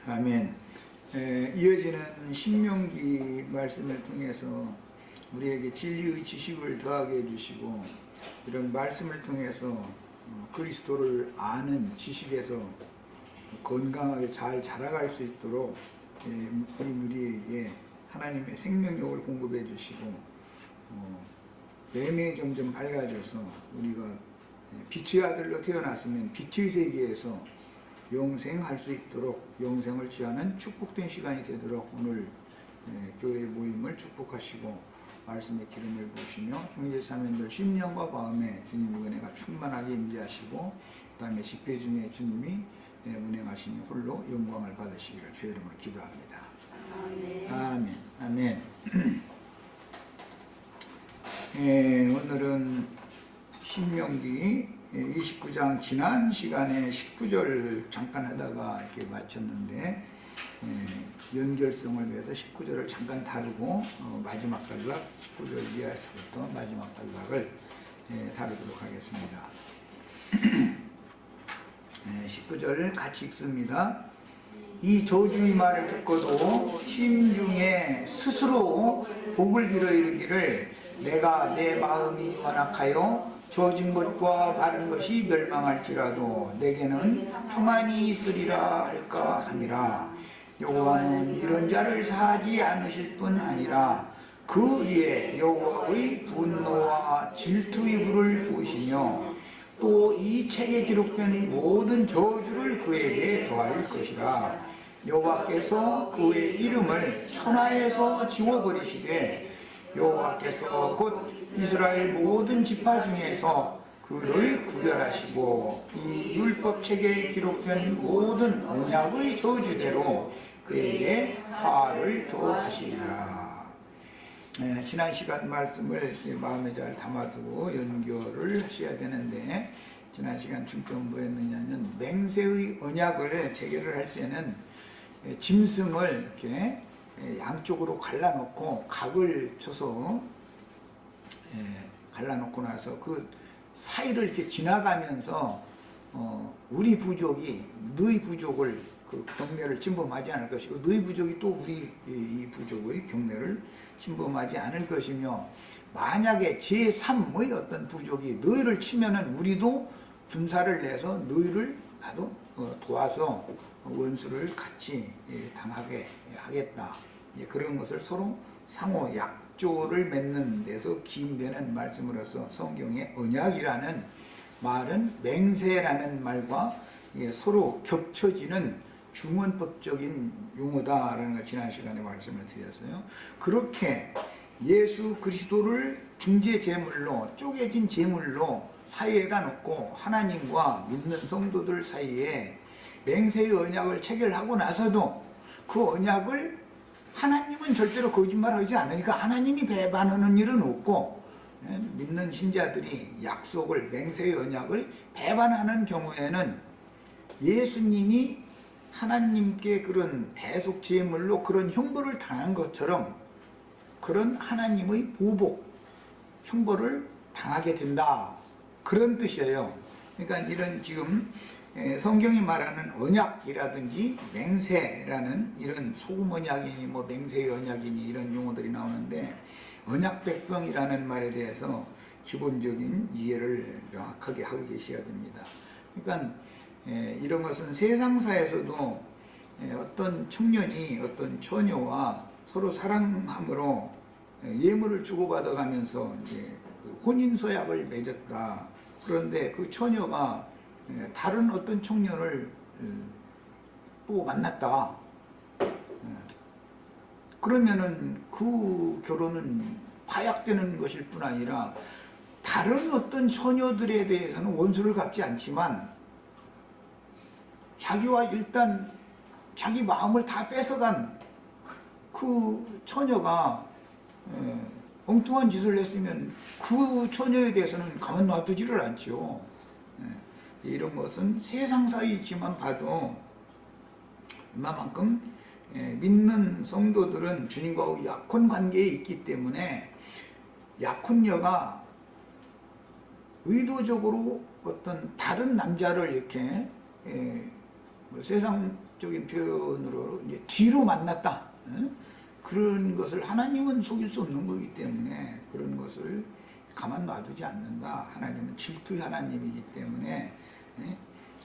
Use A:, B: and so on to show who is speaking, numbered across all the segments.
A: 아멘. 이어지는 신명기 말씀을 통해서 우리에게 진리의 지식을 더하게 해주시고, 이런 말씀을 통해서 그리스도를 아는 지식에서 건강하게 잘 자라갈 수 있도록 우리에게 하나님의 생명력을 공급해 주시고, 매매 점점 밝아져서 우리가 빛의 아들로 태어났으면 빛의 세계에서 영생할 수 있도록 영생을 취하는 축복된 시간이 되도록 오늘 교회 모임을 축복하시고 말씀의 기름을 부으시며 형제자매들 심령과 마음에 주님의 은혜가 충만하게 임재하시고, 그 다음에 집회 중에 주님이 운행하시며 홀로 영광을 받으시기를 주의 이름으로 기도합니다. 아멘. 아멘. 오늘은 신명기 29장 지난 시간에 19절 잠깐 하다가 이렇게 마쳤는데, 연결성을 위해서 19절을 잠깐 다루고 마지막 단락 19절 이하에서부터 마지막 단락을 다루도록 하겠습니다. 19절을 같이 읽습니다. 이 저주의 말을 듣고도 심중에 스스로 복을 빌어 이르기를, 내가 내 마음이 완악하여 저진 것과 바른 것이 멸망할지라도 내게는 평안이 있으리라 할까 함이라. 여호와는 이런 자를 사하지 않으실 뿐 아니라 그 위에 여호와의 분노와 질투의 불을 부으시며 또 이 책에 기록된 모든 저주를 그에게 더할 것이라. 여호와께서 그의 이름을 천하에서 지워버리시되 여호와께서 곧 이스라엘 모든 지파 중에서 그를 구별하시고 이 율법책에 기록된 모든 언약의 저주대로 그에게 화를 더하시리라. 지난 시간 말씀을 마음에 잘 담아두고 연결을 하셔야 되는데, 지난 시간 중점 뭐였느냐면 맹세의 언약을 체결을 할 때는 짐승을 이렇게 양쪽으로 갈라놓고 각을 쳐서 갈라놓고 나서 그 사이를 이렇게 지나가면서 우리 부족이 너희 부족을 그 경멸을 침범하지 않을 것이고 너희 부족이 또 우리 이 부족의 경멸을 침범하지 않을 것이며, 만약에 제3의 어떤 부족이 너희를 치면은 우리도 군사를 내서 너희를 나도 도와서 원수를 같이 당하게 하겠다. 그런 것을 서로 상호 약조를 맺는 데서 기인되는 말씀으로서 성경의 언약이라는 말은 맹세라는 말과 서로 겹쳐지는 중원법적인 용어다라는 걸 지난 시간에 말씀을 드렸어요. 그렇게 예수 그리스도를 중재 제물로, 쪼개진 제물로 사이에다 놓고 하나님과 믿는 성도들 사이에 맹세의 언약을 체결하고 나서도 그 언약을 하나님은 절대로 거짓말하지 않으니까 하나님이 배반하는 일은 없고, 믿는 신자들이 약속을, 맹세의 언약을 배반하는 경우에는 예수님이 하나님께 그런 대속 제물로 그런 형벌을 당한 것처럼 그런 하나님의 보복, 형벌을 당하게 된다, 그런 뜻이에요. 그러니까 이런 지금 성경이 말하는 언약이라든지 맹세라는 이런 소금 언약이니 뭐 맹세의 언약이니 이런 용어들이 나오는데, 언약 백성이라는 말에 대해서 기본적인 이해를 명확하게 하고 계셔야 됩니다. 그러니까 이런 것은 세상사에서도 어떤 청년이 어떤 처녀와 서로 사랑함으로 예물을 주고받아가면서 이제 혼인서약을 맺었다. 그런데 그 처녀가 다른 어떤 청년을 또 만났다. 그러면은 그 결혼은 파약되는 것일 뿐 아니라 다른 어떤 처녀들에 대해서는 원수를 갚지 않지만 자기와 일단 자기 마음을 다 뺏어간 그 처녀가 엉뚱한 짓을 했으면 그 처녀에 대해서는 가만 놔두지를 않죠. 이런 것은 세상사이지만 봐도 이만큼 믿는 성도들은 주님과 약혼 관계에 있기 때문에 약혼녀가 의도적으로 어떤 다른 남자를 이렇게 뭐 세상적인 표현으로 이제 뒤로 만났다. 그런 것을 하나님은 속일 수 없는 거기 때문에 그런 것을 가만 놔두지 않는다. 하나님은 질투의 하나님이기 때문에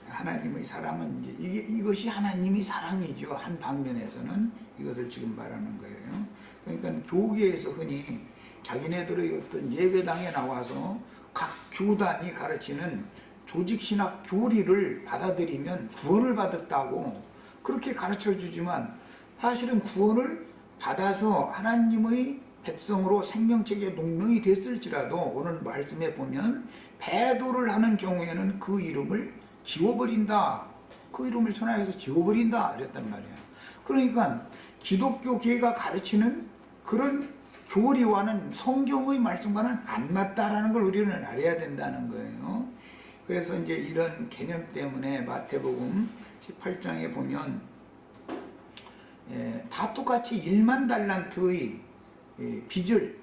A: 하나님의 사랑은 이제 이것이 하나님이 사랑이죠. 한 방면에서는 이것을 지금 말하는 거예요. 그러니까 교계에서 흔히 자기네들의 어떤 예배당에 나와서 각 교단이 가르치는 조직신학 교리를 받아들이면 구원을 받았다고 그렇게 가르쳐 주지만 사실은 구원을 받아서 하나님의 백성으로 생명책에 농명이 됐을지라도 오늘 말씀에 보면 배도를 하는 경우에는 그 이름을 지워버린다. 그 이름을 천하에서 지워버린다. 이랬단 말이에요. 그러니까 기독교계가 가르치는 그런 교리와는 성경의 말씀과는 안 맞다라는 걸 우리는 알아야 된다는 거예요. 그래서 이제 이런 개념 때문에 마태복음 18장에 보면 다 똑같이 1만 달란트의 빚을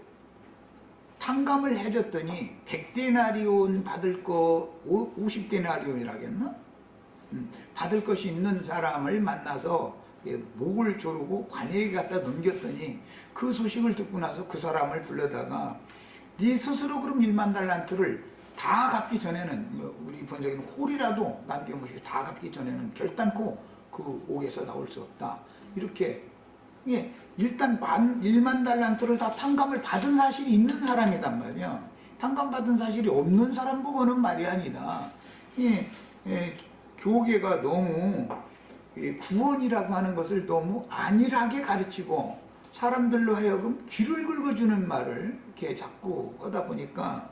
A: 탕감을 해줬더니 100데나리온 받을 거 50데나리온이라겠나? 받을 것이 있는 사람을 만나서 목을 조르고 관에게 갖다 넘겼더니 그 소식을 듣고 나서 그 사람을 불러다가 네 스스로 그럼 1만 달란트를 다 갚기 전에는 우리 번역에는 홀이라도 남겨놓으시고 다 갚기 전에는 결단코 그 옥에서 나올 수 없다. 이렇게 일단 1만 달란트를 다 탕감을 받은 사실이 있는 사람이단 말이야. 탕감 받은 사실이 없는 사람 보고는 말이 아니다. 교계가 너무 구원이라고 하는 것을 너무 안일하게 가르치고 사람들로 하여금 귀를 긁어주는 말을 이렇게 자꾸 하다 보니까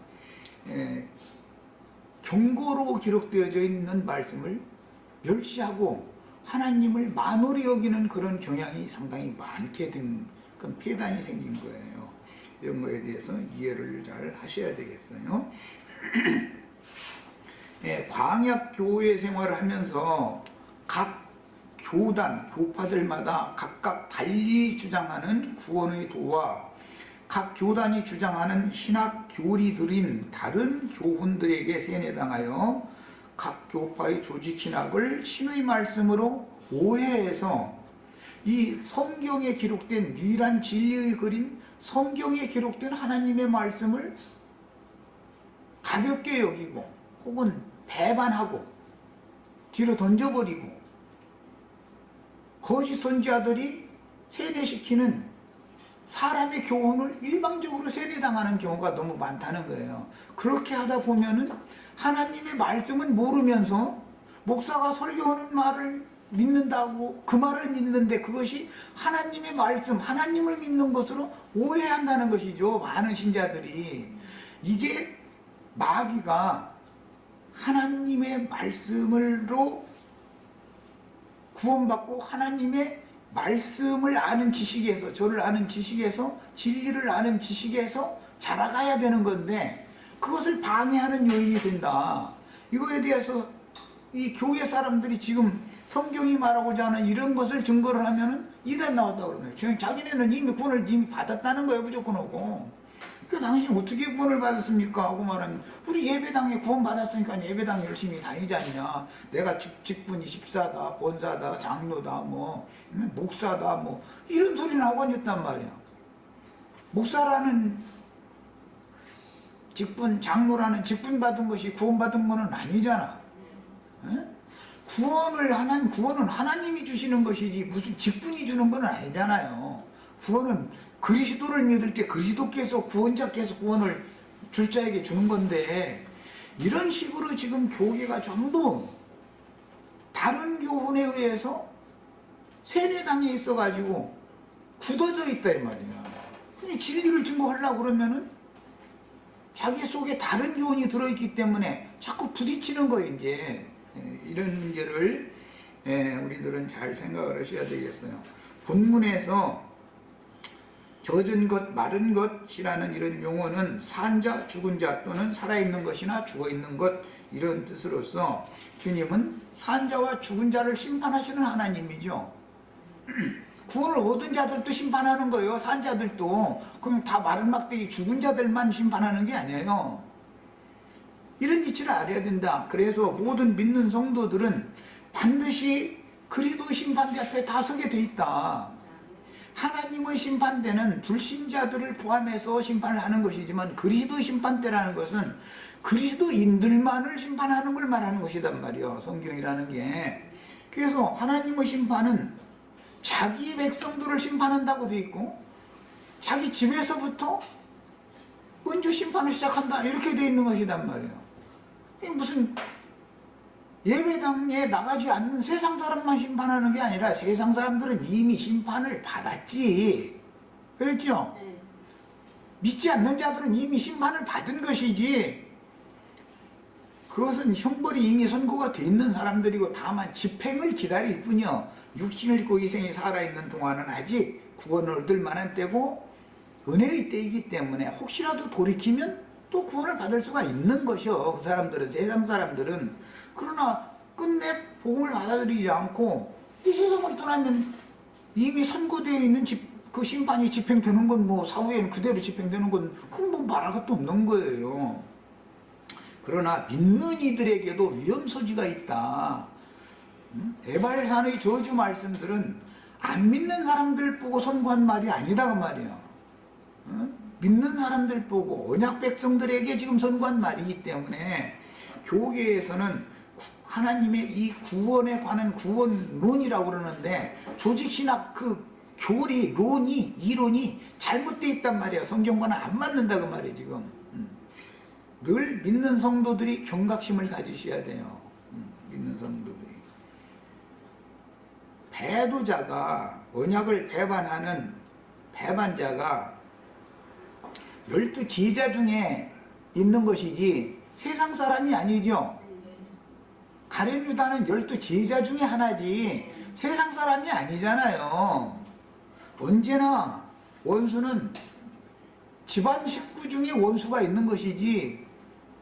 A: 경고로 기록되어져 있는 말씀을 멸시하고 하나님을 만홀히 여기는 그런 경향이 상당히 많게 된 그런 폐단이 생긴 거예요. 이런 거에 대해서 이해를 잘 하셔야 되겠어요. 광약 교회 생활을 하면서 각 교단, 교파들마다 각각 달리 주장하는 구원의 도와 각 교단이 주장하는 신학 교리들인 다른 교훈들에게 세뇌당하여 각 교파의 조직 신학을 신의 말씀으로 오해해서 이 성경에 기록된 유일한 진리의 글인 성경에 기록된 하나님의 말씀을 가볍게 여기고 혹은 배반하고 뒤로 던져버리고 거짓 선지자들이 세뇌시키는 사람의 교훈을 일방적으로 세뇌당하는 경우가 너무 많다는 거예요. 그렇게 하다 보면은 하나님의 말씀은 모르면서 목사가 설교하는 말을 믿는다고 그 말을 믿는데 그것이 하나님의 말씀, 하나님을 믿는 것으로 오해한다는 것이죠. 많은 신자들이. 이게 마귀가 하나님의 말씀으로 구원받고 하나님의 말씀을 아는 지식에서, 저를 아는 지식에서, 진리를 아는 지식에서 자라가야 되는 건데 그것을 방해하는 요인이 된다. 이거에 대해서 이 교회 사람들이 지금 성경이 말하고자 하는 이런 것을 증거를 하면은 이단 나왔다 그러면 자기네는 이미 구원을 이미 받았다는 거예요. 무조건 오고. 그 당신이 어떻게 구원을 받았습니까? 하고 말하면 우리 예배당에 구원 받았으니까 예배당 열심히 다니지 않냐. 내가 직분이 집사다, 권사다, 장로다, 뭐 목사다, 뭐 이런 소리는 하고 앉았단 말이야. 목사라는 직분, 장로라는 직분 받은 것이 구원 받은 거는 아니잖아. 구원은 하나님이 주시는 것이지 무슨 직분이 주는 건 아니잖아요. 구원은 그리스도를 믿을 때 그리스도께서 구원자께서 구원을 줄 자에게 주는 건데 이런 식으로 지금 교계가 전부 다른 교훈에 의해서 세뇌당해 있어가지고 굳어져 있다 이 말이야. 근데 진리를 증거하려고 그러면은 자기 속에 다른 교훈이 들어있기 때문에 자꾸 부딪히는 거예요. 이제 이런 문제를 우리들은 잘 생각을 하셔야 되겠어요. 본문에서 젖은 것, 마른 것이라는 이런 용어는 산자, 죽은 자 또는 살아있는 것이나 죽어있는 것 이런 뜻으로서 주님은 산자와 죽은 자를 심판하시는 하나님이죠. 구원을 얻은 자들도 심판하는 거예요. 산자들도. 그럼 다 마른 막대기 죽은 자들만 심판하는 게 아니에요. 이런 이치를 알아야 된다. 그래서 모든 믿는 성도들은 반드시 그리스도의 심판대 앞에 다 서게 돼 있다. 하나님의 심판대는 불신자들을 포함해서 심판을 하는 것이지만 그리스도의 심판대라는 것은 그리스도인들만을 심판하는 걸 말하는 것이단 말이요. 성경이라는 게. 그래서 하나님의 심판은 자기 백성들을 심판한다고 돼 있고 자기 집에서부터 먼저 심판을 시작한다 이렇게 돼 있는 것이단 말이에요. 무슨 예배당에 나가지 않는 세상 사람만 심판하는 게 아니라 세상 사람들은 이미 심판을 받았지. 그랬죠? 믿지 않는 자들은 이미 심판을 받은 것이지. 그것은 형벌이 이미 선고가 돼 있는 사람들이고 다만 집행을 기다릴 뿐이요. 육신을 입고 이 생에 살아있는 동안은 아직 구원을 얻을 만한 때고 은혜의 때이기 때문에 혹시라도 돌이키면 또 구원을 받을 수가 있는 것이요. 그 사람들은, 세상 사람들은. 그러나 끝내 복음을 받아들이지 않고 이 세상을 떠나면 이미 선고되어 있는 그 심판이 집행되는 건 뭐 사후에는 그대로 집행되는 건 그건 뭐 말할 것도 없는 거예요. 그러나 믿는 이들에게도 위험소지가 있다. 에발산의 저주 말씀들은 안 믿는 사람들 보고 선고한 말이 아니다 그 말이야. 믿는 사람들 보고 언약 백성들에게 지금 선고한 말이기 때문에 교계에서는 하나님의 이 구원에 관한 구원론이라고 그러는데 조직신학 그 교리, 이론이 잘못되어 있단 말이야. 성경과는 안 맞는다 그 말이야 지금. 늘 믿는 성도들이 경각심을 가지셔야 돼요. 믿는 성도들이. 배도자가 언약을 배반하는 배반자가 12 제자 중에 있는 것이지 세상 사람이 아니죠. 가룟 유다는 12 제자 중에 하나지 세상 사람이 아니잖아요. 언제나 원수는 집안 식구 중에 원수가 있는 것이지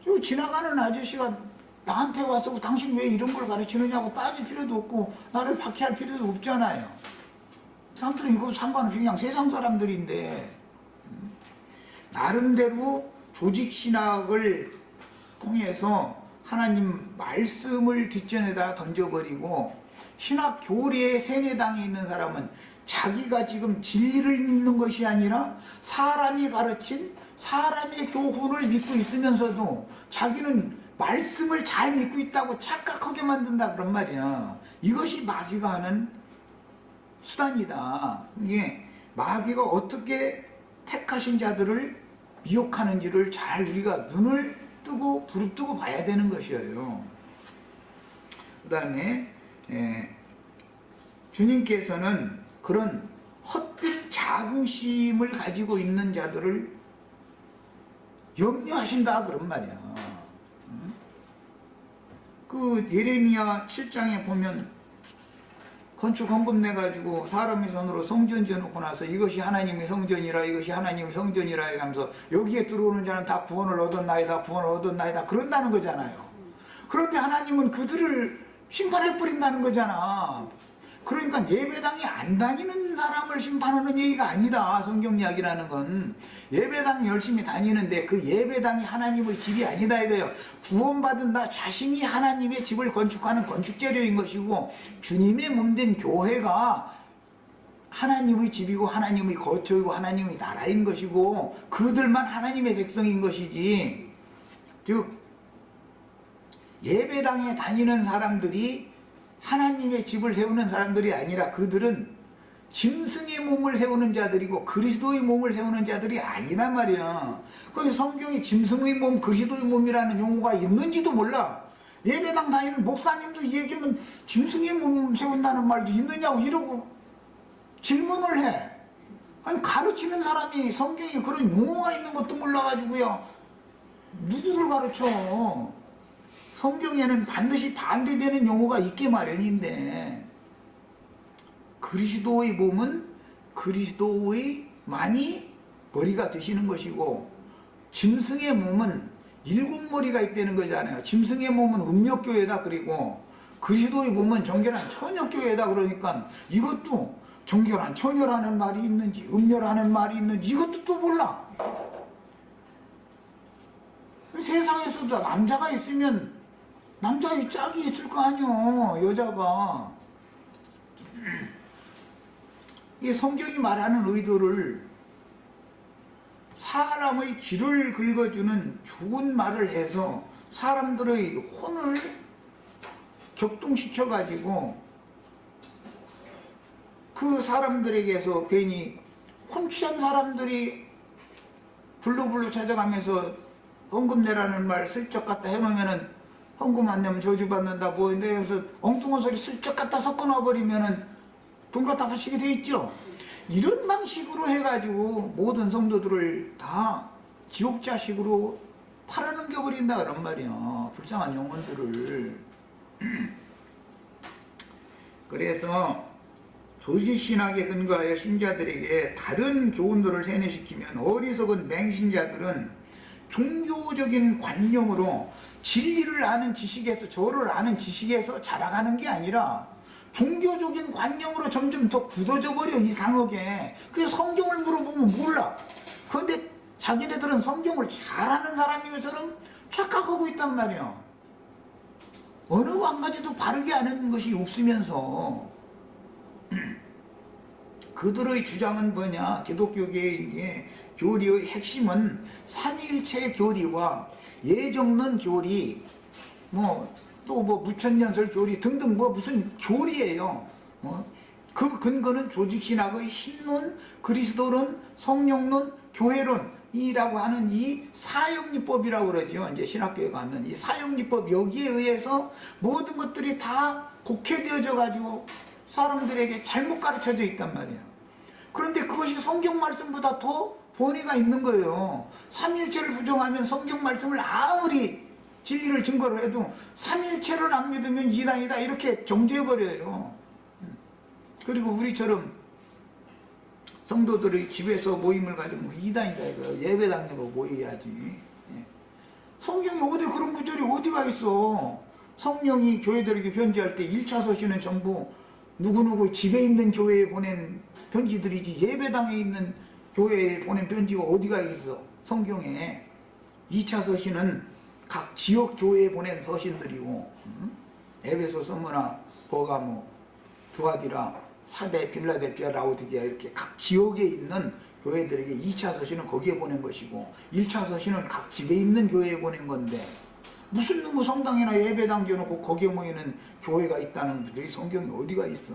A: 저 지나가는 아저씨가 나한테 와서 당신 왜 이런 걸 가르치느냐고 따질 필요도 없고 나를 박해할 필요도 없잖아요. 사람들은 이거 상관없이 그냥 세상 사람들인데 나름대로 조직신학을 통해서 하나님 말씀을 뒷전에다 던져버리고 신학 교리의 세뇌당에 있는 사람은 자기가 지금 진리를 믿는 것이 아니라 사람이 가르친 사람의 교훈을 믿고 있으면서도 자기는 말씀을 잘 믿고 있다고 착각하게 만든다 그런 말이야. 이것이 마귀가 하는 수단이다. 이게 마귀가 어떻게 택하신 자들을 미혹하는지를 잘 우리가 눈을 뜨고 부릅뜨고 봐야 되는 것이에요. 그 다음에 주님께서는 그런 헛된 자긍심을 가지고 있는 자들을 염려하신다 그런 말이야. 그 예레미야 7장에 보면 건축 헌금 내가지고 사람의 손으로 성전 지어놓고 나서 이것이 하나님의 성전이라 이것이 하나님의 성전이라 하면서 여기에 들어오는 자는 다 구원을 얻었나이다 구원을 얻었나이다 그런다는 거잖아요. 그런데 하나님은 그들을 심판해 버린다는 거잖아. 그러니까 예배당에 안 다니는 사람을 심판하는 얘기가 아니다. 성경 이야기라는 건 예배당 열심히 다니는데 그 예배당이 하나님의 집이 아니다 이거예요. 구원받은 나 자신이 하나님의 집을 건축하는 건축재료인 것이고 주님의 몸된 교회가 하나님의 집이고 하나님의 거처이고 하나님의 나라인 것이고 그들만 하나님의 백성인 것이지. 즉 예배당에 다니는 사람들이 하나님의 집을 세우는 사람들이 아니라 그들은 짐승의 몸을 세우는 자들이고 그리스도의 몸을 세우는 자들이 아니란 말이야. 그래서 성경에 짐승의 몸, 그리스도의 몸이라는 용어가 있는지도 몰라. 예배당 다니는 목사님도 이 얘기면 짐승의 몸 세운다는 말도 있느냐고 이러고 질문을 해. 아니 가르치는 사람이 성경에 그런 용어가 있는 것도 몰라가지고요. 누구를 가르쳐? 성경에는 반드시 반대되는 용어가 있게 마련인데 그리스도의 몸은 그리스도의만이 머리가 되시는 것이고 짐승의 몸은 7머리가 있다는 거잖아요. 짐승의 몸은 음력교회다 그리고 그리스도의 몸은 정결한 처녀교회다 그러니까 이것도 정결한 처녀라는 말이 있는지 음녀라는 말이 있는지 이것도 또 몰라. 세상에서도 남자가 있으면 남자의 짝이 있을 거 아니요. 여자가 이 성경이 말하는 의도를 사람의 길을 긁어주는 좋은 말을 해서 사람들의 혼을 격동시켜가지고 그 사람들에게서 괜히 혼 취한 사람들이 불로불로 찾아가면서 헌금 내라는 말 슬쩍 갖다 해놓으면은 헌금 안 내면 저주받는다 뭐 근데 여기서 엉뚱한 소리 슬쩍 갖다 섞어놔버리면은 돈 갖다 바치게 돼 있죠. 이런 방식으로 해가지고 모든 성도들을 다 지옥자식으로 팔아넘겨버린다 그런 말이야. 불쌍한 영혼들을. 그래서 조직신학에 근거하여 신자들에게 다른 교훈들을 세뇌시키면 어리석은 맹신자들은 종교적인 관념으로 진리를 아는 지식에서 저를 아는 지식에서 자라가는 게 아니라 종교적인 관념으로 점점 더 굳어져 버려 이상하게. 그래서 성경을 물어보면 몰라. 그런데 자기네들은 성경을 잘 아는 사람인 것처럼 착각하고 있단 말이야. 어느 한 가지도 바르게 아는 것이 없으면서 그들의 주장은 뭐냐? 기독교계의 교리의 핵심은 삼위일체 교리와 예정론 교리, 또 무천년설 교리 등등 무슨 교리예요. 그 근거는 조직신학의 신론, 그리스도론, 성령론, 교회론이라고 하는 이 사형리법이라고 그러죠. 이제 신학교에 갖는 이 사형리법, 여기에 의해서 모든 것들이 다 곡해되어져 가지고 사람들에게 잘못 가르쳐져 있단 말이에요. 그런데 그것이 성경 말씀보다 더 권위가 있는 거예요. 삼일체를 부정하면 성경 말씀을 아무리 진리를 증거를 해도 삼일체를 안 믿으면 이단이다 이렇게 정죄해버려요. 그리고 우리처럼 성도들의 집에서 모임을 가지면 이단이다 이거 예배당으로 모여야지. 성경에 어디 그런 구절이 어디가 있어. 성령이 교회들에게 편지할 때 1차 서신은 전부 누구누구 집에 있는 교회에 보낸 편지들이지 예배당에 있는 교회에 보낸 편지가 어디가 있어. 성경에 2차 서신은 각 지역 교회에 보낸 서신들이고 에베소, 스무나, 버가모, 두아디라, 사대, 빌라델피아, 라오디게아 이렇게 각 지역에 있는 교회들에게 2차 서신은 거기에 보낸 것이고 1차 서신은 각 집에 있는 교회에 보낸 건데 무슨 누구 성당이나 예배당 지어놓고 거기에 모이는 교회가 있다는 분들이 성경이 어디가 있어.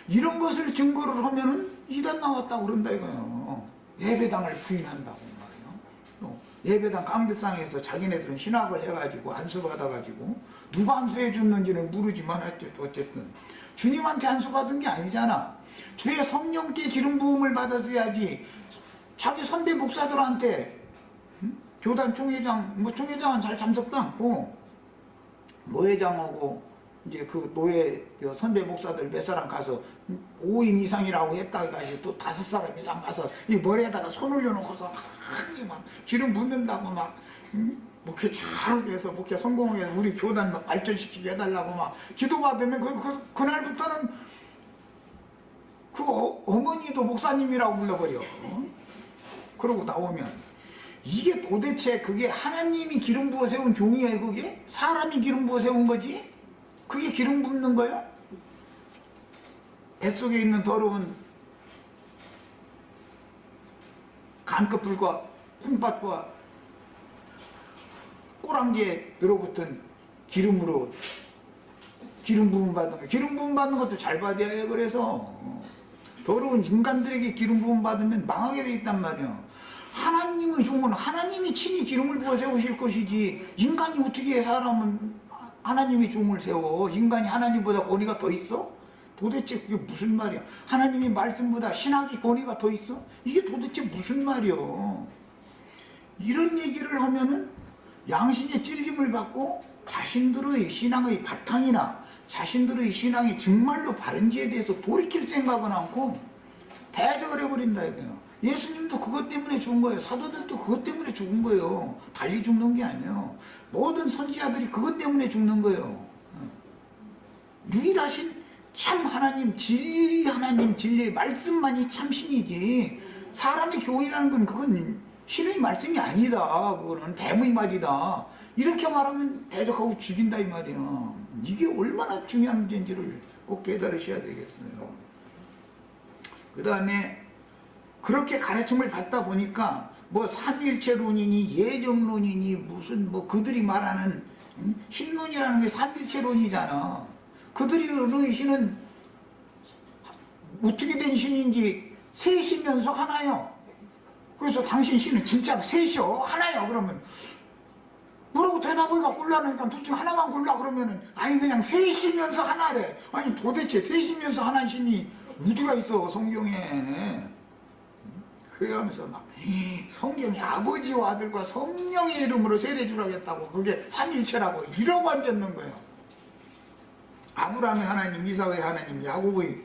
A: 이런 것을 증거를 하면은 이단 나왔다고 그런다 이거예요. 예배당을 부인한다고 말이에요. 예배당 깡대상에서 자기네들은 신학을 해가지고 안수받아가지고 누가 안수해 줬는지는 모르지만 어쨌든 주님한테 안수받은 게 아니잖아. 주의 성령께 기름 부음을 받았어야지. 자기 선배 목사들한테 교단 총회장, 총회장은 잘 참석도 않고 노회장하고 이제 그 노예 선배 목사들 몇 사람 가서 5인 이상이라고 했다가 또 5사람 이상 가서 이 머리에다가 손 올려놓고서 막 기름 붓는다고 막 목회 잘하게 해서 목회 성공하게 해서 우리 교단 막 발전시키게 해달라고 막 기도받으면 그날부터는 그 어머니도 목사님이라고 불러버려. 그러고 나오면 이게 도대체 그게 하나님이 기름 부어 세운 종이에요 그게? 사람이 기름 부어 세운 거지? 그게 기름 붓는 거야? 뱃속에 있는 더러운 간꺼풀과 콩팥과 꼬랑지에 들어붙은 기름으로 기름 부음 받는 거. 기름 부음 받는 것도 잘 받아야 해. 그래서 더러운 인간들에게 기름 부음 받으면 망하게 돼 있단 말이야. 하나님의 종은 하나님이 친히 기름을 부어 세우실 것이지 인간이 어떻게 사람은 하나님이 종을 세워. 인간이 하나님보다 권위가 더 있어? 도대체 그게 무슨 말이야. 하나님이 말씀보다 신학이 권위가 더 있어? 이게 도대체 무슨 말이야. 이런 얘기를 하면은 양심의 찔림을 받고 자신들의 신앙의 바탕이나 자신들의 신앙이 정말로 바른지에 대해서 돌이킬 생각은 않고 대적을 해버린다 이거예요. 예수님도 그것 때문에 죽은 거예요. 사도들도 그것 때문에 죽은 거예요. 달리 죽는 게 아니에요. 모든 선지자들이 그것 때문에 죽는 거예요. 유일하신 참 하나님, 진리 하나님, 진리의 말씀만이 참 신이지 사람의 교훈이라는 건 그건 신의 말씀이 아니다. 그거는 뱀의 말이다. 이렇게 말하면 대적하고 죽인다 이 말이야. 이게 얼마나 중요한 문제인지를 꼭 깨달으셔야 되겠어요. 그 다음에 그렇게 가르침을 받다 보니까 뭐 삼일체론이니 예정론이니 무슨 뭐 그들이 말하는 신론이라는 게 삼일체론이잖아. 그들이 의신은 어떻게 된 신인지 셋이면서 하나요. 그래서 당신 신은 진짜 셋이요? 하나요? 그러면 뭐라고 대답하기가 곤란하니까 둘 중 하나만 골라 그러면은 아니 그냥 셋이면서 하나래. 아니 도대체 셋이면서 하나 신이 어디가 있어 성경에. 그러면서 막 성경이 아버지와 아들과 성령의 이름으로 세례주라겠다고 그게 삼일체라고 이러고 앉았는 거예요. 아브라함의 하나님, 이삭의 하나님, 야곱의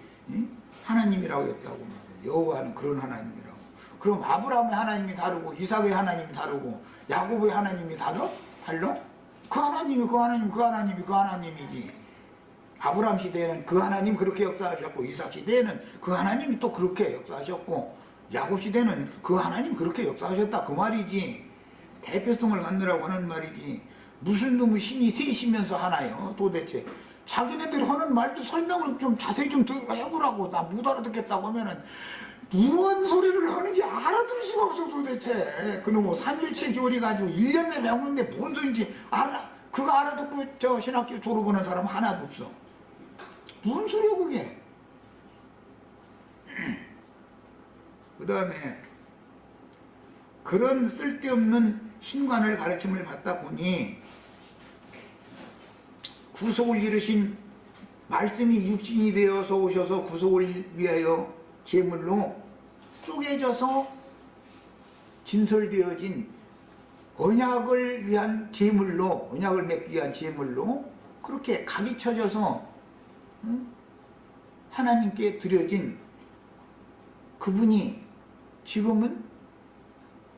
A: 하나님이라고 했다고. 여호와는 그런 하나님이라고. 그럼 아브라함의 하나님이 다르고 이삭의 하나님이 다르고 야곱의 하나님이 달라? 그 하나님이 그 하나님 그 하나님이 그 하나님이지. 아브라함 시대에는 그 하나님 그렇게 역사하셨고 이삭 시대에는 그 하나님이 또 그렇게 역사하셨고 야곱 시대는 그 하나님 그렇게 역사하셨다 그 말이지. 대표성을 갖느라고 하는 말이지. 무슨 놈의 신이 셋이면서 하나요 도대체. 자기네들이 하는 말도 설명을 좀 자세히 좀 해보라고. 나 못 알아듣겠다고 하면은 무슨 소리를 하는지 알아들을 수가 없어 도대체. 그놈 뭐 삼일체 교리 가지고 1년 내내 배우는데 뭔 소리인지 그거 알아듣고 저 신학교 졸업하는 사람 하나도 없어. 무슨 소리야 그게. 그 다음에 그런 쓸데없는 신관을 가르침을 받다 보니 구속을 이루신 말씀이 육신이 되어서 오셔서 구속을 위하여 제물로 쪼개져서 진설되어진 언약을 위한 제물로, 언약을 맺기 위한 제물로 그렇게 각이 쳐져서 하나님께 드려진 그분이 지금은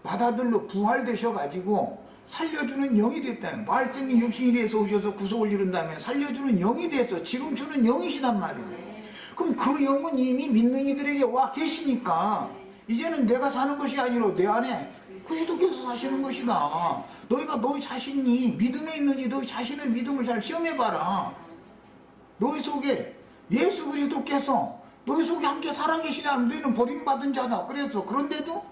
A: 맏아들로 부활되셔가지고 살려주는 영이 됐다요. 말씀이 육신이 돼서 오셔서 구속을 이룬다면 살려주는 영이 돼서 지금 주는 영이시단 말이에요. 그럼 그 영은 이미 믿는 이들에게 와 계시니까 이제는 내가 사는 것이 아니라 내 안에 그리스도께서 사시는 것이다. 너희가 너희 자신이 믿음에 있는지 너희 자신의 믿음을 잘 시험해봐라. 너희 속에 예수 그리스도께서 너희 속에 함께 살아계시냐면 너희는 버림받은 자다. 그래서 그런데도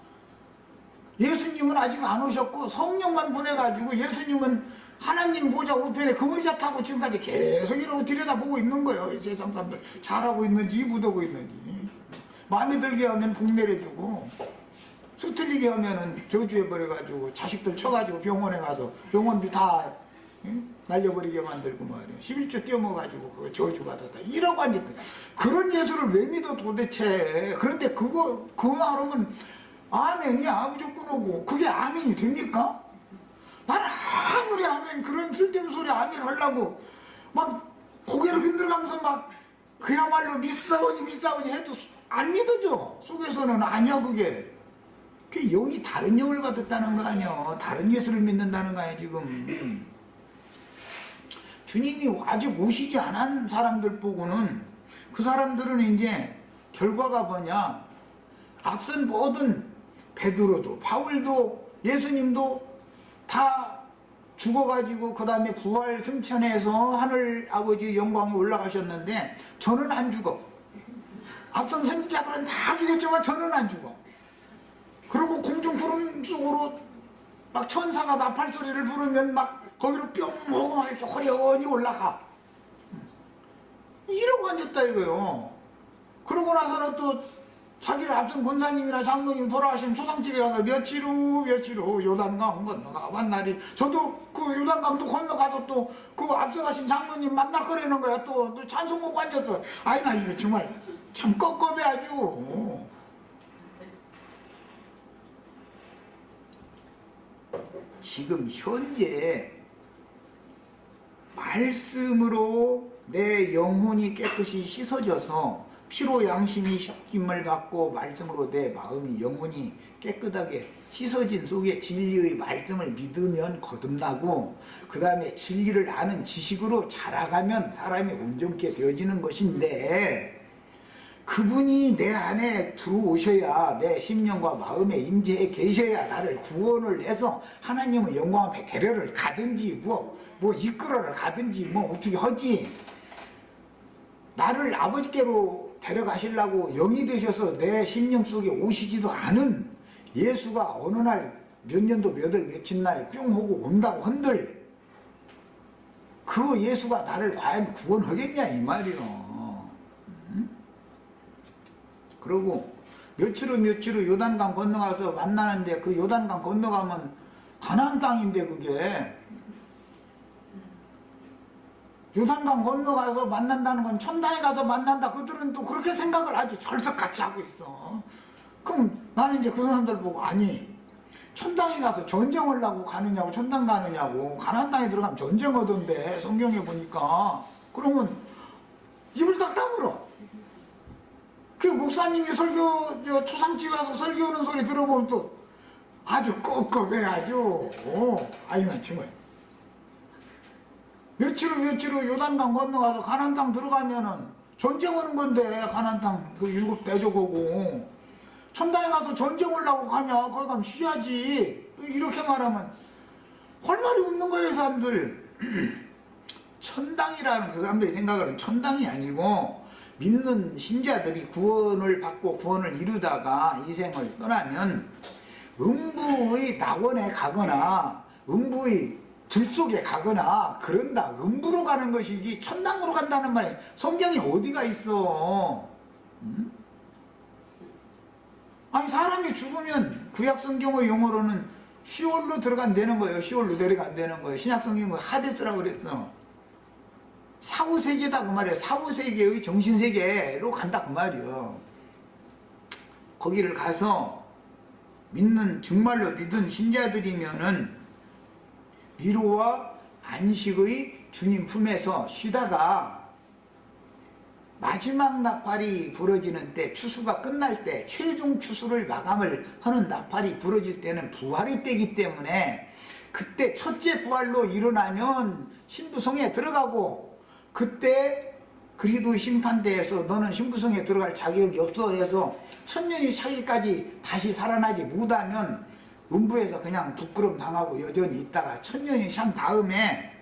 A: 예수님은 아직 안 오셨고 성령만 보내가지고 예수님은 하나님 보좌 우편에 금의자 타고 지금까지 계속 이러고 들여다보고 있는 거예요. 세상 사람들 잘하고 있는지 묻어고 있는지. 마음에 들게 하면 복 내려주고 수틀리게 하면은 저주해버려가지고 자식들 쳐가지고 병원에 가서 병원비 다 날려버리게 만들고 말이에요. 11조 띄어먹어가지고 그거 저주받았다 이러고 앉았다. 그런 예수를 왜 믿어 도대체. 그런데 그거 말하면 아멘이야 무조건 오고. 그게 아멘이 됩니까? 나는 아무리 아멘 그런 쓸데없는 소리 아멘 하려고 막 고개를 흔들면서 막 그야말로 믿사오니 해도 안 믿어져. 속에서는 아니야 그게. 그 영이 다른 영을 받았다는 거 아니야. 다른 예수를 믿는다는 거 아니야 지금. 주님이 아직 오시지 않은 사람들 보고는 그 사람들은 이제 결과가 뭐냐. 앞선 모든 베드로도 바울도 예수님도 다 죽어가지고 그 다음에 부활 승천해서 하늘 아버지 영광에 올라가셨는데 저는 안 죽어. 앞선 선지자들은 다 죽었지만 저는 안 죽어. 그리고 공중 구름 속으로 막 천사가 나팔 소리를 부르면 막 거기로 뿅 하고 막 이렇게 호련히 올라가. 이러고 앉았다 이거요. 그러고 나서는 또 자기를 앞선 권사님이나 장로님 돌아가신 초상집에 가서 며칠 후 요단강 건너가 만 날이 저도 그 요단강도 건너가서 또 그 앞서가신 장로님 만날 거라는 거야. 또 찬송곡 앉았어. 아이 나 이거 정말 참 껍껍해 아주. 지금 현재 말씀으로 내 영혼이 깨끗이 씻어져서 피로 양심이 씻김을 받고 말씀으로 내 마음이 영혼이 깨끗하게 씻어진 속에 진리의 말씀을 믿으면 거듭나고 그 다음에 진리를 아는 지식으로 자라가면 사람이 온전케 되어지는 것인데 그분이 내 안에 들어오셔야 내 심령과 마음에 임재해 계셔야 나를 구원을 해서 하나님의 영광 앞에 데려를 가든지 뭐 이끌어를 가든지 뭐 어떻게 하지. 나를 아버지께로 데려가시려고 영이 되셔서 내 심령 속에 오시지도 않은 예수가 어느 날 몇 년도 몇 월 며칠 날 뿅 하고 온다고 한들 그 예수가 나를 과연 구원하겠냐 이 말이요. 그리고 며칠 후 요단강 건너가서 만나는데 그 요단강 건너가면 가나안 땅인데 그게 요단강 건너가서 만난다는 건 천당에 가서 만난다. 그들은 또 그렇게 생각을 아주 절석같이 하고 있어. 그럼 나는 이제 그 사람들 보고 아니 천당에 가서 전쟁을 하고 가느냐고 천당 가느냐고 가나안 땅에 들어가면 전쟁하던데 성경에 보니까 그러면 입을 딱 다물어. 그 목사님이 설교 초상집에 와서 설교하는 소리 들어보면 또 아주 끄끄해 아주 아이만 정말 며칠 후 요단강 건너가서 가나안 땅 들어가면은 전쟁하는 건데 가나안 땅 그 7 대족하고 천당에 가서 전쟁을 하고 가냐 거기 가면 쉬야지 이렇게 말하면 할 말이 없는 거예요 사람들. 천당이라는 그 사람들이 생각하는 천당이 아니고 믿는 신자들이 구원을 받고 구원을 이루다가 이 생을 떠나면 음부의 낙원에 가거나 음부의 불 속에 가거나 그런다. 음부로 가는 것이지 천당으로 간다는 말이 성경이 어디가 있어. 아니 사람이 죽으면 구약 성경의 용어로는 시올로 들어간다는 거예요. 시올로 내려간다는 거예요. 신약 성경은 하데스라고 그랬어. 사후세계다 그 말이에요. 사후세계의 정신세계로 간다 그 말이에요. 거기를 가서 믿는 정말로 믿은 신자들이면은 위로와 안식의 주님 품에서 쉬다가 마지막 나팔이 부러지는 때 추수가 끝날 때 최종 추수를 마감을 하는 나팔이 부러질 때는 부활의 때이기 때문에 그때 첫째 부활로 일어나면 신부성에 들어가고 그때 그리도 심판대에서 너는 신부성에 들어갈 자격이 없어 해서 천년이 차기까지 다시 살아나지 못하면 음부에서 그냥 부끄럼 당하고 여전히 있다가 천년이 산 다음에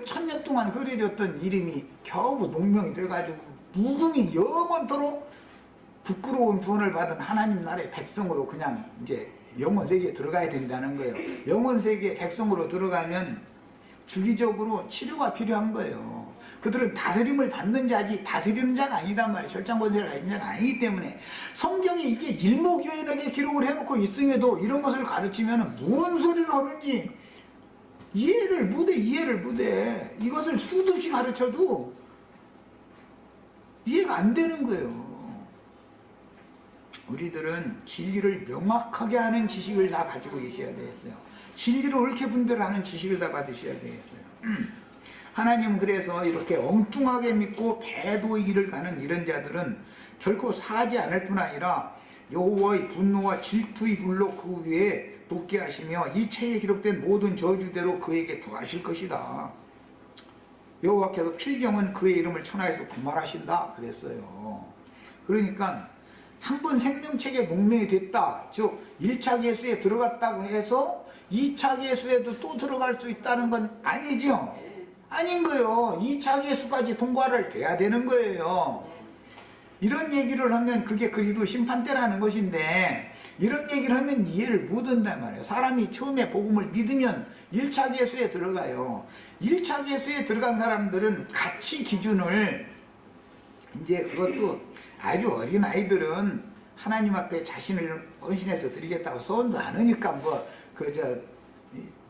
A: 천년 동안 흐려졌던 이름이 겨우 농명이 돼가지고 무궁히 영원토록 부끄러운 구원을 받은 하나님 나라의 백성으로 그냥 이제 영원 세계에 들어가야 된다는 거예요. 영원 세계의 백성으로 들어가면 주기적으로 치료가 필요한 거예요. 그들은 다스림을 받는 자지 다스리는 자가 아니단 말이에요. 절장 권세를 가진 자가 아니기 때문에 성경이 이게 일목요연하게 기록을 해놓고 있음에도 이런 것을 가르치면 무슨 소리를 하는지 이해를 못해. 이것을 수두시 가르쳐도 이해가 안 되는 거예요. 우리들은 진리를 명확하게 하는 지식을 다 가지고 계셔야 되겠어요. 진리를 옳게 분별하는 지식을 다 받으셔야 되겠어요. 하나님은 그래서 이렇게 엉뚱하게 믿고 배도의 길을 가는 이런 자들은 결코 사지 않을 뿐 아니라 여호와의 분노와 질투의 불로 그 위에 붙게 하시며 이 책에 기록된 모든 저주대로 그에게 더하실 것이다. 여호와께서 필경은 그의 이름을 천하에서 구말하신다 그랬어요. 그러니까 한 번 생명책에 목명이 됐다. 즉 1차 계수에 들어갔다고 해서 2차 계수에도 또 들어갈 수 있다는 건 아니죠. 아닌 거예요. 2차 계수까지 통과를 돼야 되는 거예요. 이런 얘기를 하면 그게 그리도 심판대라는 것인데 이런 얘기를 하면 이해를 못한단 말이에요. 사람이 처음에 복음을 믿으면 1차 계수에 들어가요. 1차 계수에 들어간 사람들은 가치 기준을 이제 그것도 아주 어린 아이들은 하나님 앞에 자신을 헌신해서 드리겠다고 소원도 안 하니까 뭐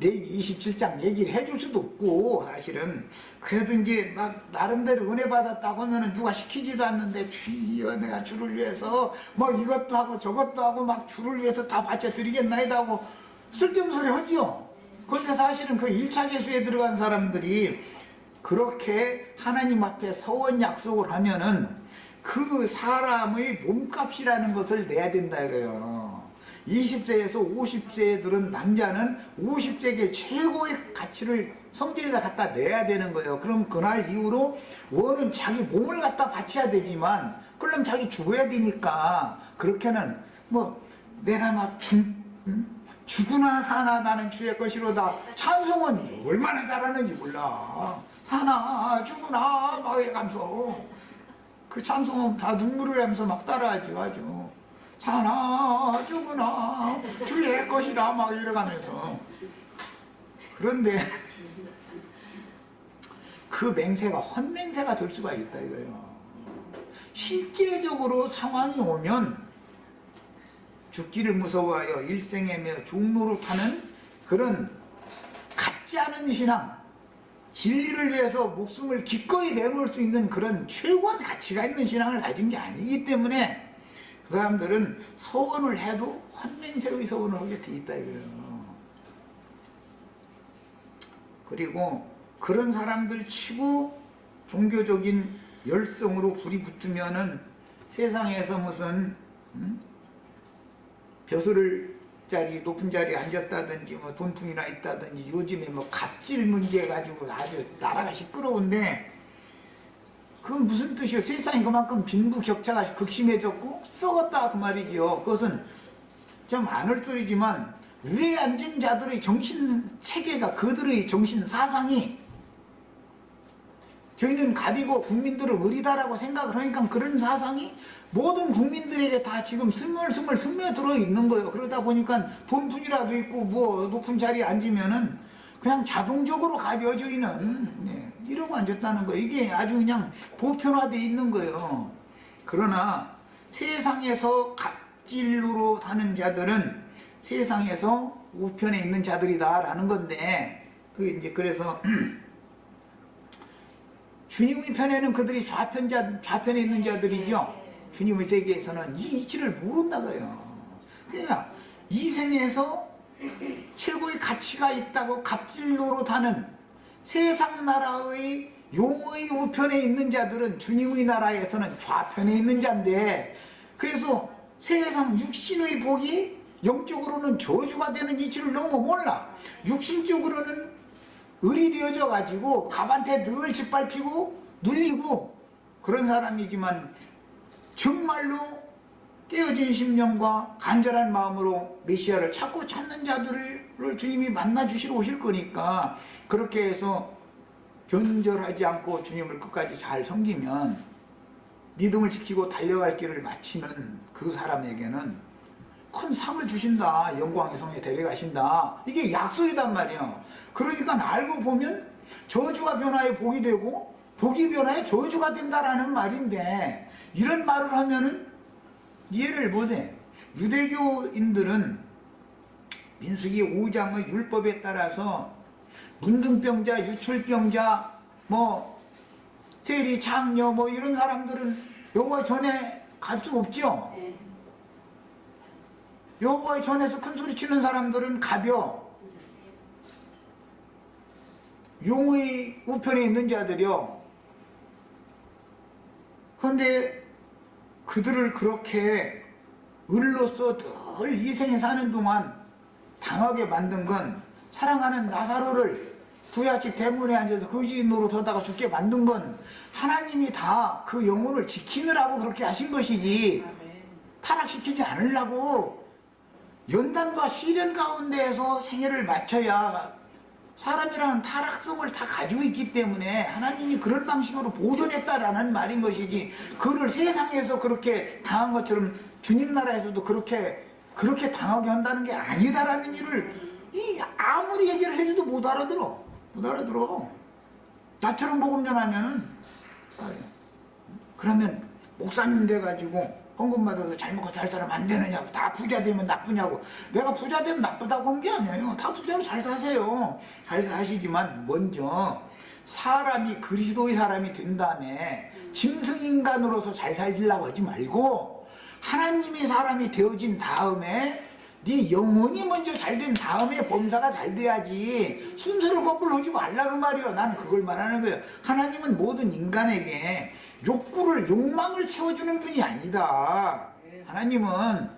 A: 레위기 27장 얘기를 해줄 수도 없고 사실은 그래도 이제 막 나름대로 은혜 받았다고 하면은 누가 시키지도 않는데 주여 내가 주를 위해서 뭐 이것도 하고 저것도 하고 막 주를 위해서 다 바쳐 드리겠나이다 하고 쓸데없는 소리 하지요. 그런데 사실은 그 1차 계수에 들어간 사람들이 그렇게 하나님 앞에 서원 약속을 하면은 그 사람의 몸값이라는 것을 내야 된다 이거예요. 20세에서 50세에 들은 남자는 50세계 최고의 가치를 성질에다 갖다 내야 되는 거예요. 그럼 그날 이후로 원은 자기 몸을 갖다 바쳐야 되지만 그러면 자기 죽어야 되니까 그렇게는 뭐 내가 막 죽으나 사나 나는 주의 것이로다. 찬송은 얼마나 잘하는지 몰라. 사나 죽으나 막 이러면서 그 찬송은 다 눈물을 하면서 막 따라하죠. 아주 사나 죽으나 주의 것이라 막 이러가면서. 그런데 그 맹세가 헛맹세가 될 수가 있다 이거예요. 실제적으로 상황이 오면 죽기를 무서워하여 일생애며 종노릇하는 그런 같지 않은 신앙, 진리를 위해서 목숨을 기꺼이 내놓을 수 있는 그런 최고한 가치가 있는 신앙을 가진 게 아니기 때문에 그 사람들은 서원을 해도 헛맹세의 서원을 하게 돼 있다 이거예요. 그리고 그런 사람들 치고 종교적인 열성으로 불이 붙으면은 세상에서 무슨 벼슬자리 높은 자리에 앉았다든지 뭐 돈풍이나 있다든지 요즘에 뭐 갑질 문제 가지고 아주 나라가 시끄러운데 그건 무슨 뜻이요? 세상이 그만큼 빈부격차가 극심해졌고 썩었다 그 말이지요. 그것은 좀 안을뜨리지만 위에 앉은 자들의 정신체계가 그들의 정신사상이 저희는 갑이고 국민들은 을이다라고 생각을 하니까 그런 사상이 모든 국민들에게 다 지금 스물스물 스며들어 있는 거예요. 그러다 보니까 돈푼이라도 있고 뭐 높은 자리에 앉으면은 그냥 자동적으로 갑이어져 있는 이러고 앉았다는 거예요. 이게 아주 그냥 보편화되어 있는 거예요. 그러나 세상에서 갑질로 사는 자들은 세상에서 우편에 있는 자들이다라는 건데 그래서 주님의 편에는 그들이 좌편에 있는 자들이죠. 주님의 세계에서는 이 이치를 모른다고요. 그러니까 이 생에서 최고의 가치가 있다고 갑질 노릇하는 세상 나라의 용의 우편에 있는 자들은 주님의 나라에서는 좌편에 있는 자인데, 그래서 세상 육신의 복이 영적으로는 저주가 되는 이치를 너무 몰라. 육신적으로는 을이 되어져 가지고 갑한테 늘 짓밟히고 눌리고 그런 사람이지만 정말로 깨어진 심령과 간절한 마음으로 메시아를 찾고 찾는 자들을 주님이 만나 주시러 오실 거니까 그렇게 해서 변절하지 않고 주님을 끝까지 잘 섬기면 믿음을 지키고 달려갈 길을 마치는 그 사람에게는 큰 상을 주신다. 영광의 성에 데려가신다. 이게 약속이단 말이에요. 그러니까 알고 보면 저주가 변화에 복이 되고 복이 변화에 저주가 된다라는 말인데, 이런 말을 하면은 이해를 못해. 유대교인들은 민수기 5장의 율법에 따라서 문둥병자, 유출병자, 뭐 세리, 장녀 뭐 이런 사람들은 여호와 전에 갈 수 없죠. 여호와의 전에서 큰 소리 치는 사람들은 가벼. 용의 우편에 있는 자들이요. 그런데 그들을 그렇게 을로서 늘 이 생에 사는 동안 당하게 만든 건, 사랑하는 나사로를 부잣집 대문에 앉아서 거지 노릇하다가 죽게 만든 건 하나님이 다 그 영혼을 지키느라고 그렇게 하신 것이지 타락시키지 않으려고 연단과 시련 가운데에서 생애를 마쳐야, 사람이라는 타락성을 다 가지고 있기 때문에 하나님이 그런 방식으로 보존했다라는 말인 것이지, 그를 세상에서 그렇게 당한 것처럼 주님 나라에서도 그렇게 당하게 한다는 게 아니다라는 일을 아무리 얘기를 해줘도 못 알아들어. 나처럼 복음 전하면은 그러면 목사님 돼가지고 헌금 받아도 잘 먹고 잘 살면 안 되느냐고, 다 부자 되면 나쁘냐고. 내가 부자 되면 나쁘다고 한 게 아니에요. 다 부자로 잘 사세요. 잘 사시지만 먼저 사람이 그리스도의 사람이 된 다음에 짐승인간으로서 잘 살려고 하지 말고, 하나님의 사람이 되어진 다음에 네 영혼이 먼저 잘 된 다음에 범사가 잘 돼야지 순서를 거꾸로 하지 말라고 말이요. 나는 그걸 말하는 거예요. 하나님은 모든 인간에게 욕망을 채워주는 분이 아니다. 하나님은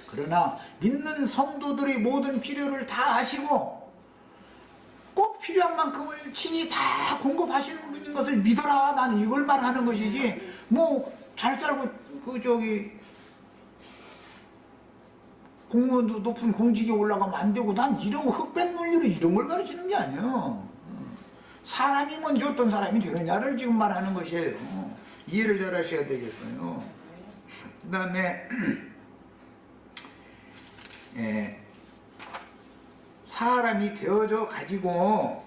A: 그러나 믿는 성도들의 모든 필요를 다 아시고 꼭 필요한 만큼을 친히 다 공급하시는 분인 것을 믿어라. 나는 이걸 말하는 것이지, 뭐 잘 살고 공무원도 높은 공직에 올라가면 안 되고, 난 이런 거 흑백 논리로 이런 걸 가르치는 게 아니에요. 사람이 먼저 어떤 사람이 되느냐를 지금 말하는 것이에요. 이해를 잘 하셔야 되겠어요. 그 다음에 사람이 되어져 가지고,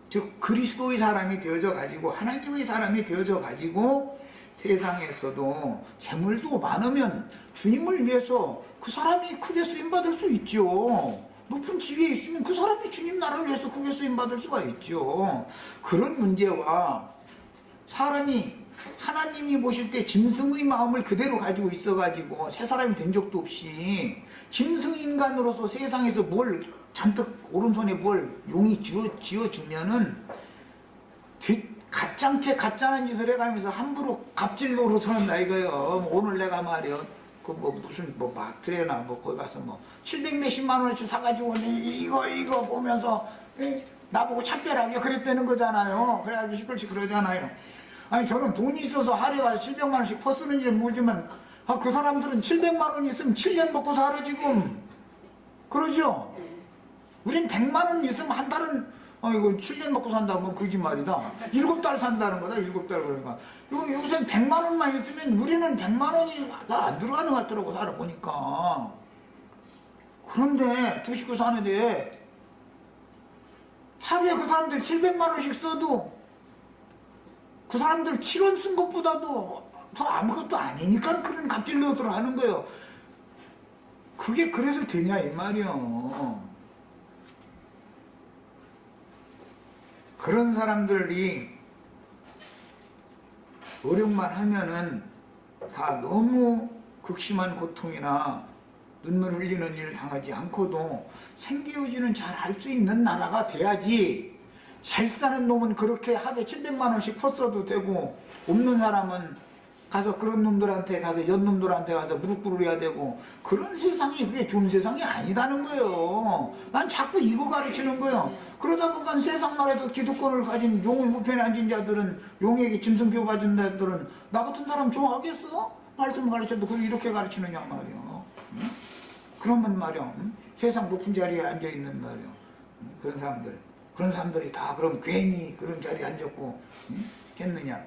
A: 즉 그리스도의 사람이 되어져 가지고 하나님의 사람이 되어져 가지고 세상에서도 재물도 많으면 주님을 위해서 그 사람이 크게 쓰임받을 수 있죠. 높은 지위에 있으면 그 사람이 주님 나라를 위해서 크게 쓰임받을 수가 있죠. 그런 문제와 사람이 하나님이 보실 때 짐승의 마음을 그대로 가지고 있어가지고 새 사람이 된 적도 없이 짐승인간으로서 세상에서 뭘 잔뜩 오른손에 뭘 용이 쥐어주면은 가짜게 가짜는 짓을 해가면서 함부로 갑질 노릇하는다 이거요. 오늘 내가 말이요, 그 무슨 마트에나 거기 가서 700 몇십만 원어치 사가지고 이거 보면서 나보고 차별하게 그랬다는 거잖아요. 그래가지고 시끌시 그러잖아요. 아니 저는 돈이 있어서 하루에 가서 700만 원씩 퍼쓰는지는 모르지만 그 사람들은 700만 원 있으면 7년 먹고 살아 지금. 그러죠? 우린 100만 원 있으면 한 달은 이거 7년 먹고 산다면 거짓말이다. 7달 산다는 거다. 7달 그러니까. 요새 100만 원만 있으면 우리는 100만 원이 다 안 들어가는 것 같더라고 살아보니까. 그런데 두 식구 사는데 하루에 그 사람들 700만 원씩 써도 그 사람들 7원 쓴 것보다도 더 아무것도 아니니까 그런 갑질 노릇을 하는 거예요. 그게 그래서 되냐 이 말이요. 그런 사람들이 노력만 하면은 다 너무 극심한 고통이나 눈물 흘리는 일을 당하지 않고도 생계유지는 잘 할 수 있는 나라가 돼야지. 잘 사는 놈은 그렇게 하루에 700만 원씩 퍼써도 되고, 없는 사람은 가서 그런 놈들한테 가서 연놈들한테 가서 무릎 꿇어야 되고, 그런 세상이 그게 좋은 세상이 아니다는 거예요. 난 자꾸 이거 가르치는 거예요. 그러다 보니까 세상 나라에서 기득권을 가진 용의 우편에 앉은 자들은, 용에게 짐승표 받은 자들은 나 같은 사람 좋아하겠어? 말씀 가르쳐도 그걸 이렇게 가르치느냐 말이야. 응? 그러면 말이야, 응? 세상 높은 자리에 앉아있는 말이야, 응? 그런 사람들이 다 그럼 괜히 그런 자리에 앉았고, 응? 했느냐.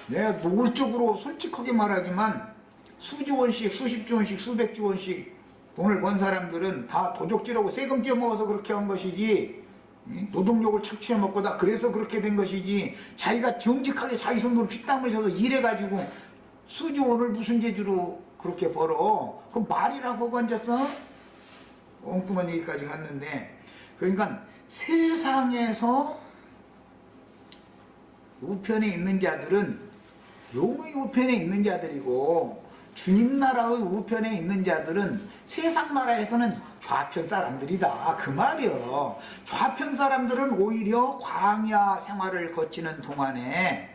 A: 내가 노골적으로 솔직하게 말하지만 수조 원씩, 수십조 원씩, 수백조 원씩 돈을 번 사람들은 다 도적질하고 세금 떼먹어서 그렇게 한 것이지, 노동력을 착취해 먹고 다 그래서 그렇게 된 것이지, 자기가 정직하게 자기 손으로 피땀을 져서 일해가지고 수조 원을 무슨 재주로 그렇게 벌어? 그럼 말이라고 하고 앉았어? 엉뚱한 얘기까지 갔는데, 그러니까 세상에서 우편에 있는 자들은 용의 우편에 있는 자들이고, 주님 나라의 우편에 있는 자들은 세상 나라에서는 좌편 사람들이다 그 말이요. 좌편 사람들은 오히려 광야 생활을 거치는 동안에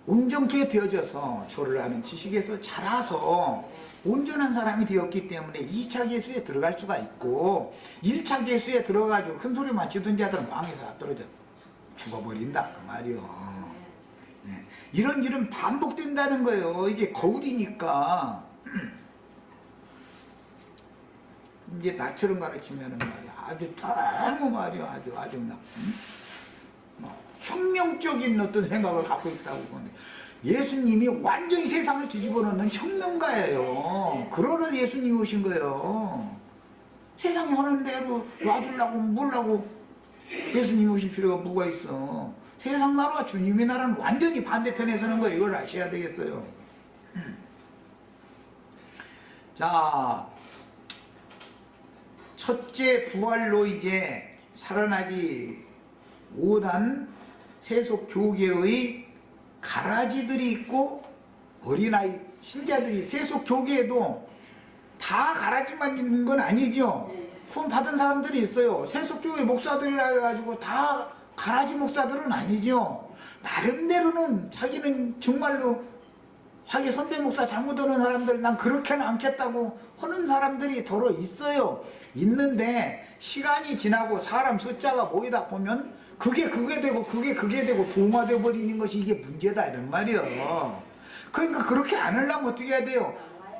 A: 온전케 되어져서 조를 하는 지식에서 자라서 온전한 사람이 되었기 때문에 2차 계수에 들어갈 수가 있고, 1차 계수에 들어가지고 큰 소리만 치던 자들은 망에서 떨어져 죽어버린다 그 말이요. 네. 이런 일은 반복된다는 거예요. 이게 거울이니까. 이제 나처럼 가르치면은 말이야, 아주 너무 말이야, 아주 막 혁명적인 어떤 생각을 갖고 있다고 보는데, 예수님이 완전히 세상을 뒤집어 놓는 혁명가예요. 그러는 예수님이 오신 거예요. 세상이 하는 대로 놔주려고 뭐라고 예수님이 오실 필요가 뭐가 있어. 세상 나라와 주님의 나라는 완전히 반대편에 서는 거예요. 이걸 아셔야 되겠어요. 자, 첫째 부활로 이제 살아나지 못한 세속 교계의 가라지들이 있고, 어린아이 신자들이, 세속 교계에도 다 가라지만 있는 건 아니죠. 구원 받은 사람들이 있어요. 세속 교회 목사들이라 해가지고 다 가라지 목사들은 아니죠. 나름대로는 자기는 정말로 자기 선배 목사 잘못하는 사람들 난 그렇게는 않겠다고 하는 사람들이 더러 있어요. 있는데 시간이 지나고 사람 숫자가 모이다 보면 그게 되고 동화돼 버리는 것이 이게 문제다 이런 말이에요. 그러니까 그렇게 안 하려면 어떻게 해야 돼요?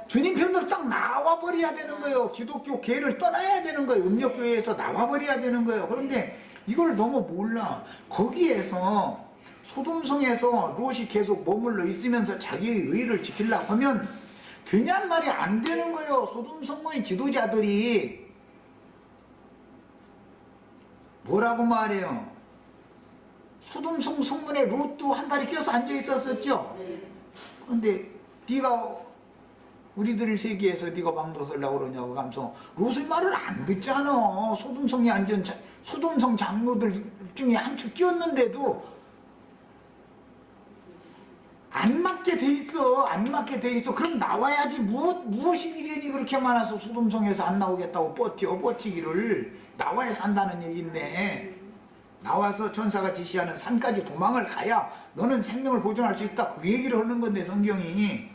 A: 주님 편으로 딱 나와버려야 되는 거예요. 기독교 계를 떠나야 되는 거예요. 음력교회에서 나와버려야 되는 거예요. 그런데 이걸 너무 몰라. 거기에서 소돔성에서 롯이 계속 머물러 있으면서 자기의 의를 지키려고 하면 되냔 말이 안 되는 거예요. 소돔성의 지도자들이 뭐라고 말해요? 소돔성 성문에 롯도 한 다리 껴서 앉아 있었었죠. 그런데 네가 우리들 세계에서 네가 방도하려고 그러냐고 하면서 롯의 말을 안 듣잖아. 소돔성에 앉은 소돔성 장로들 중에 한 축 끼었는데도 안 맞게 돼 있어. 안 맞게 돼 있어. 그럼 나와야지. 무엇이 미련이 그렇게 많아서 소돔성에서 안 나오겠다고 버티기를. 나와야 산다는 얘기인데, 나와서 천사가 지시하는 산까지 도망을 가야 너는 생명을 보존할 수 있다. 그 얘기를 하는 건데 성경이.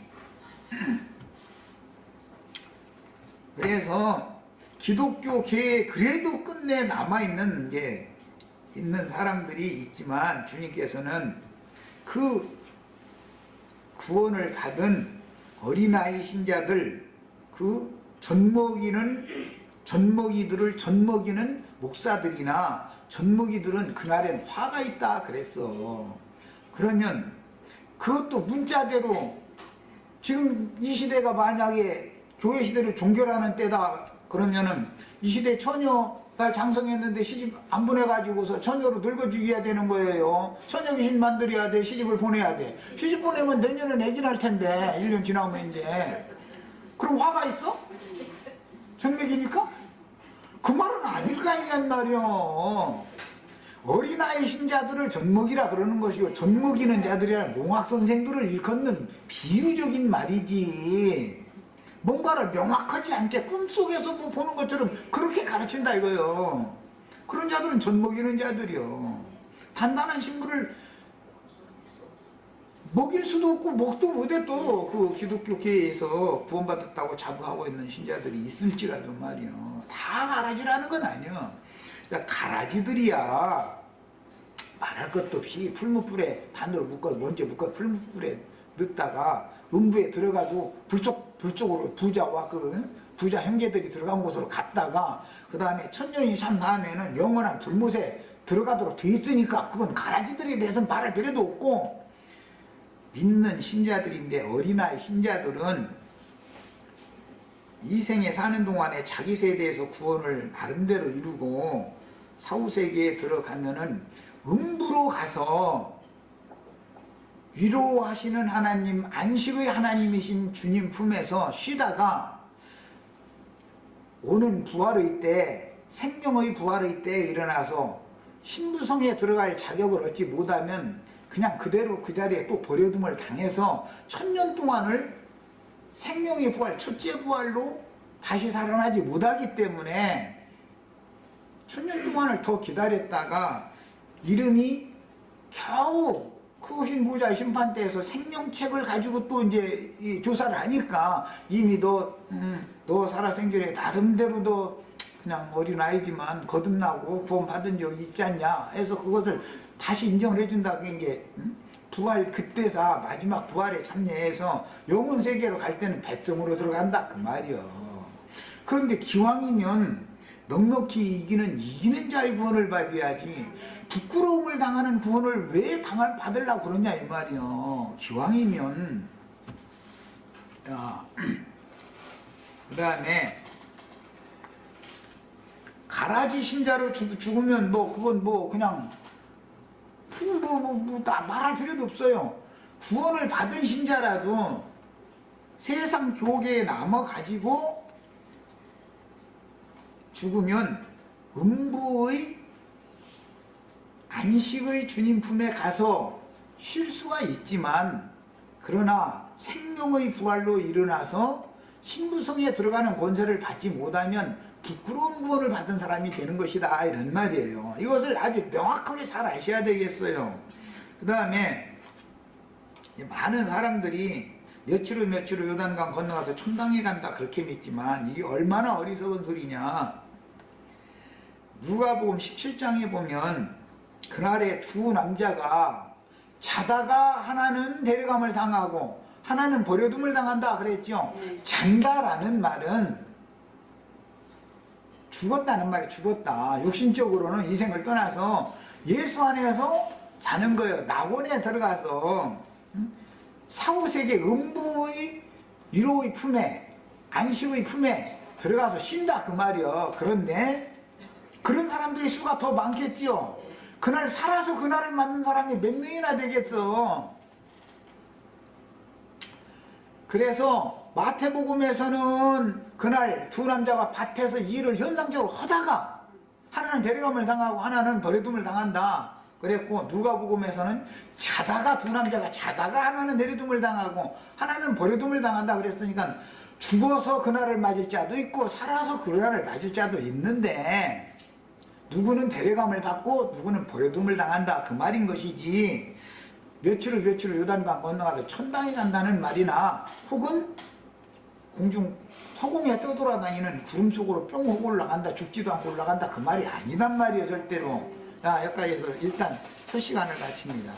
A: 그래서 기독교계에 그래도 끝내 남아있는 있는 사람들이 있지만, 주님께서는 그 구원을 받은 어린아이 신자들, 그 젖먹이는 목사들이나 젖먹이들은 그날엔 화가 있다 그랬어. 그러면 그것도 문자대로 지금 이 시대가 만약에 교회 시대를 종결하는 때다 그러면은 이 시대 처녀를 장성했는데 시집 안 보내가지고서 처녀로 늙어 죽여야 되는 거예요. 처녀 귀신 만들어야 돼. 시집을 보내야 돼. 시집 보내면 내년엔 애기 날 텐데 1년 지나면 이제. 그럼 화가 있어? 전맥이니까? 그 말은 아닐 거 아니냔 말이요. 어린아이 신자들을 젖먹이라 그러는 것이고, 젖먹이는 자들이라 농학선생들을 일컫는 비유적인 말이지, 뭔가를 명확하지 않게 꿈속에서 뭐 보는 것처럼 그렇게 가르친다 이거요. 그런 자들은 젖먹이는 자들이요. 단단한 식물을 먹일 수도 없고 먹도 못해. 또 그 기독교계에서 구원받았다고 자부하고 있는 신자들이 있을지라도 말이요. 다 가라지라는 건 아니요. 그러니까 가라지들이야 말할 것도 없이 풀무불에 반으로 먼저 묶어 풀무불에 넣다가 음부에 들어가도 불쪽으로 부자와 부자 형제들이 들어간 곳으로 갔다가 그 다음에 천년이 산 다음에는 영원한 불못에 들어가도록 돼 있으니까 그건 가라지들에 대해서는 말할 필요도 없고, 믿는 신자들인데 어린아이 신자들은 이 생에 사는 동안에 자기 세대에서 구원을 나름대로 이루고 사후세계에 들어가면은 음부로 가서 위로하시는 하나님, 안식의 하나님이신 주님 품에서 쉬다가 오는 부활의 때, 생명의 부활의 때에 일어나서 신부성에 들어갈 자격을 얻지 못하면 그냥 그대로 그 자리에 또 버려둠을 당해서 1000년 동안을 생명의 부활, 첫째 부활로 다시 살아나지 못하기 때문에 1000년 동안을 더 기다렸다가 이름이 겨우 그 흰부자 심판대에서 생명책을 가지고 또 이제 조사를 하니까 이미 너 살아생전에 나름대로 너 그냥 어린아이지만 거듭나고 구원받은 적이 있지 않냐 해서 그것을 다시 인정을 해준다고 게 부활 그때사 마지막 부활에 참여해서 영혼 세계로 갈 때는 백성으로 들어간다 그 말이요. 그런데 기왕이면 넉넉히 이기는 자의 구원을 받아야지 부끄러움을 당하는 구원을 왜 받으려고 그러냐 이 말이요. 기왕이면. 그 다음에 가라지 신자로 죽으면 그건 그냥 말할 필요도 없어요. 구원을 받은 신자라도 세상 교계에 남아가지고 죽으면 음부의 안식의 주님 품에 가서 쉴 수가 있지만, 그러나 생명의 부활로 일어나서 신부성에 들어가는 권세를 받지 못하면 부끄러운 구원을 받은 사람이 되는 것이다 이런 말이에요. 이것을 아주 명확하게 잘 아셔야 되겠어요. 그 다음에 많은 사람들이 며칠 후 요단강 건너가서 천당에 간다 그렇게 믿지만 이게 얼마나 어리석은 소리냐. 누가복음 17장에 보면 그날에 두 남자가 자다가 하나는 데려감을 당하고 하나는 버려둠을 당한다 그랬죠.
B: 네.
A: 잔다라는 말은 죽었다는 말이 죽었다. 육신적으로는 이 생을 떠나서 예수 안에서 자는 거예요. 낙원에 들어가서 사후세계 음부의 위로의 품에, 안식의 품에 들어가서 쉰다 그 말이요. 그런데 그런 사람들이 수가 더 많겠지요. 그날 살아서 그날을 맞는 사람이 몇 명이나 되겠어. 그래서 마태복음에서는 그날 두 남자가 밭에서 일을 현상적으로 하다가 하나는 데려감을 당하고 하나는 버려둠을 당한다 그랬고, 누가복음에서는 자다가 두 남자가 자다가 하나는 내려둠을 당하고 하나는 버려둠을 당한다 그랬으니까 죽어서 그날을 맞을 자도 있고 살아서 그날을 맞을 자도 있는데, 누구는 데려감을 받고 누구는 버려둠을 당한다 그 말인 것이지, 며칠 후 요단강 건너가서 천당에 간다는 말이나 혹은 공중 허공에 떠돌아다니는 구름 속으로 뿅 올라간다, 죽지도 않고 올라간다 그 말이 아니단 말이에요. 절대로. 자, 여기까지 해서 일단 첫 시간을 마칩니다.